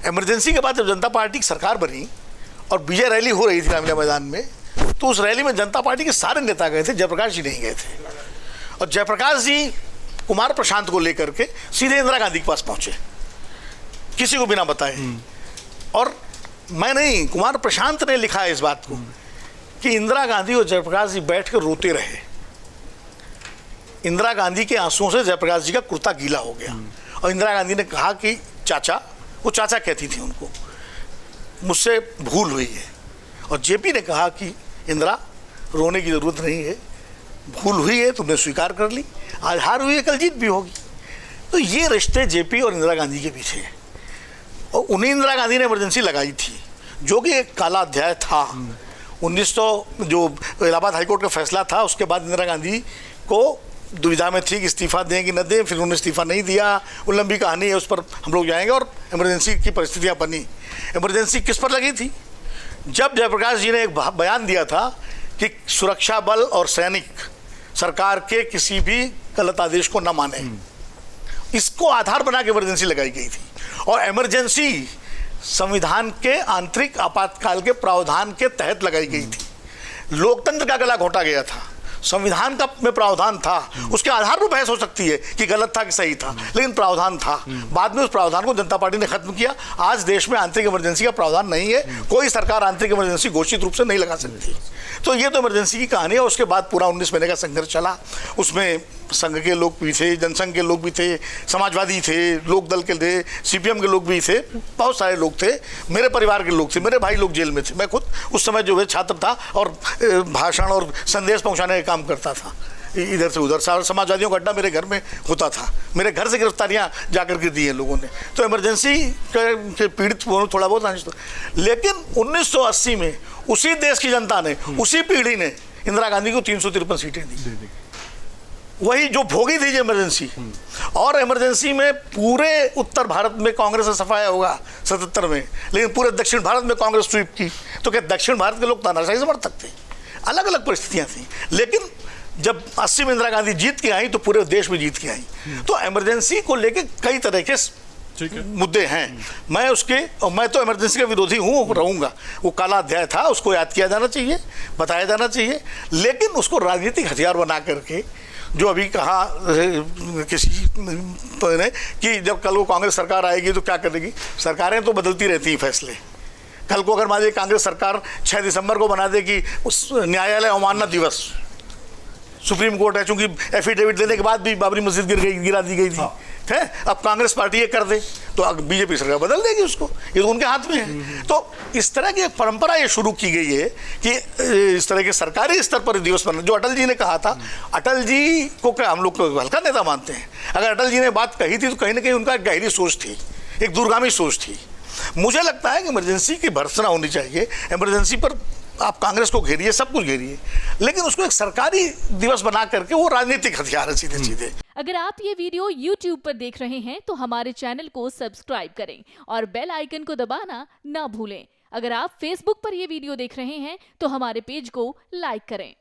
Emergency के बाद जब जनता पार्टी की सरकार बनी और विजय रैली हो रही थी रामलीला मैदान में, तो उस रैली में जनता पार्टी के सारे नेता गए थे, जयप्रकाश जी नहीं गए थे। और जयप्रकाश जी कुमार प्रशांत को लेकर के सीधे इंदिरा गांधी के पास पहुंचे, किसी को बिना बताए। और मैं नहीं, कुमार प्रशांत ने लिखा है इस बात को कि इंदिरा गांधी और जयप्रकाश जी बैठ कर रोते रहे। इंदिरा गांधी के आंसुओं से जयप्रकाश जी का कुर्ता गीला हो गया। और इंदिरा गांधी ने कहा कि चाचा, वो चाचा कहती थी उनको, मुझसे भूल हुई है। और जेपी ने कहा कि इंदिरा, रोने की ज़रूरत नहीं है, भूल हुई है, तुमने स्वीकार कर ली, आज हार हुई है, कल जीत भी होगी। तो ये रिश्ते जेपी और इंदिरा गांधी के पीछे हैं। और उन्हीं इंदिरा गांधी ने इमरजेंसी लगाई थी, जो कि एक काला अध्याय था। 1900 जो इलाहाबाद हाईकोर्ट का फैसला था, उसके बाद इंदिरा गांधी को दुविधा में थी कि इस्तीफा दें कि न दें। फिर उन्होंने इस्तीफा नहीं दिया, वो लंबी कहानी है, उस पर हम लोग जाएंगे। और इमरजेंसी की परिस्थितियाँ बनी। इमरजेंसी किस पर लगी थी? जब जयप्रकाश जी ने एक बयान दिया था कि सुरक्षा बल और सैनिक सरकार के किसी भी गलत आदेश को न माने, इसको आधार बना के इमरजेंसी लगाई गई थी। और इमरजेंसी संविधान के आंतरिक आपातकाल के प्रावधान के तहत लगाई गई थी। लोकतंत्र का गला घोटा गया था, संविधान का में प्रावधान था, उसके आधार पर बहस हो सकती है कि गलत था कि सही था, लेकिन प्रावधान था। बाद में उस प्रावधान को जनता पार्टी ने खत्म किया। आज देश में आंतरिक इमरजेंसी का प्रावधान नहीं है, कोई सरकार आंतरिक इमरजेंसी घोषित रूप से नहीं लगा सकती। तो ये तो इमरजेंसी की कहानी है। उसके बाद पूरा 19 महीने का संघर्ष चला। उसमें संघ के लोग भी थे, जनसंघ के लोग भी थे, समाजवादी थे, लोकदल के थे, सीपीएम के लोग भी थे, बहुत सारे लोग थे, मेरे परिवार के लोग थे, मेरे भाई लोग जेल में थे। मैं खुद उस समय जो है छात्र था और भाषण और संदेश पहुंचाने का काम करता था, इधर से उधर। समाजवादियों का अड्डा मेरे घर में होता था, मेरे घर से गिरफ्तारियां जाकर के दी हैं लोगों ने। तो इमरजेंसी के पीड़ित थोड़ा बहुत अंश। लेकिन 1980 में उसी देश की जनता ने, उसी पीढ़ी ने इंदिरा गांधी को 353 सीटें दी, वही जो भोगी थी इमरजेंसी। और इमरजेंसी में पूरे उत्तर भारत में कांग्रेस से सफाया होगा 77 में, लेकिन पूरे दक्षिण भारत में कांग्रेस स्वीप की। तो क्या दक्षिण भारत के लोग तानाशाही समर्थक थे? अलग अलग परिस्थितियां थी। लेकिन जब 80 में इंदिरा गांधी जीत के आई तो पूरे देश में जीत के आई। तो इमरजेंसी को लेके कई तरह के मुद्दे हैं। मैं तो इमरजेंसी का विरोधी हूँ, रहूँगा। वो काला अध्याय था, उसको याद किया जाना चाहिए, बताया जाना चाहिए, लेकिन उसको राजनीतिक हथियार बना करके, जो अभी कहा किसी ने कि जब कल को कांग्रेस सरकार आएगी तो क्या करेगी। सरकारें तो बदलती रहती हैं फैसले। कल को अगर मान लीजिए कांग्रेस सरकार 6 दिसंबर को बना दे कि उस न्यायालय अवमानना दिवस, सुप्रीम कोर्ट है, चूंकि एफिडेविट देने के बाद भी बाबरी मस्जिद गिरा दी गई थी, है, अब कांग्रेस पार्टी ये कर दे तो बीजेपी सरकार बदल देगी उसको, ये तो उनके हाथ में है। तो इस तरह की एक परंपरा ये शुरू की गई है कि इस तरह के सरकारी स्तर पर दिवस बना। जो अटल जी ने कहा था, अटल जी को क्या हम लोग हल्का नेता मानते हैं? अगर अटल जी ने बात कही थी तो कहीं ना कहीं उनका एक गहरी सोच थी, एक दूरगामी सोच थी। मुझे लगता है कि इमरजेंसी की भर्त्सना होनी चाहिए। इमरजेंसी पर आप कांग्रेस को घेरिए, सब कुछ घेरिए, लेकिन उसको एक सरकारी दिवस बना करके वो राजनीतिक हथियार है सीधे सीधे। अगर आप ये वीडियो YouTube पर देख रहे हैं तो हमारे चैनल को सब्सक्राइब करें और बेल आइकन को दबाना ना भूलें। अगर आप Facebook पर ये वीडियो देख रहे हैं तो हमारे पेज को लाइक करें।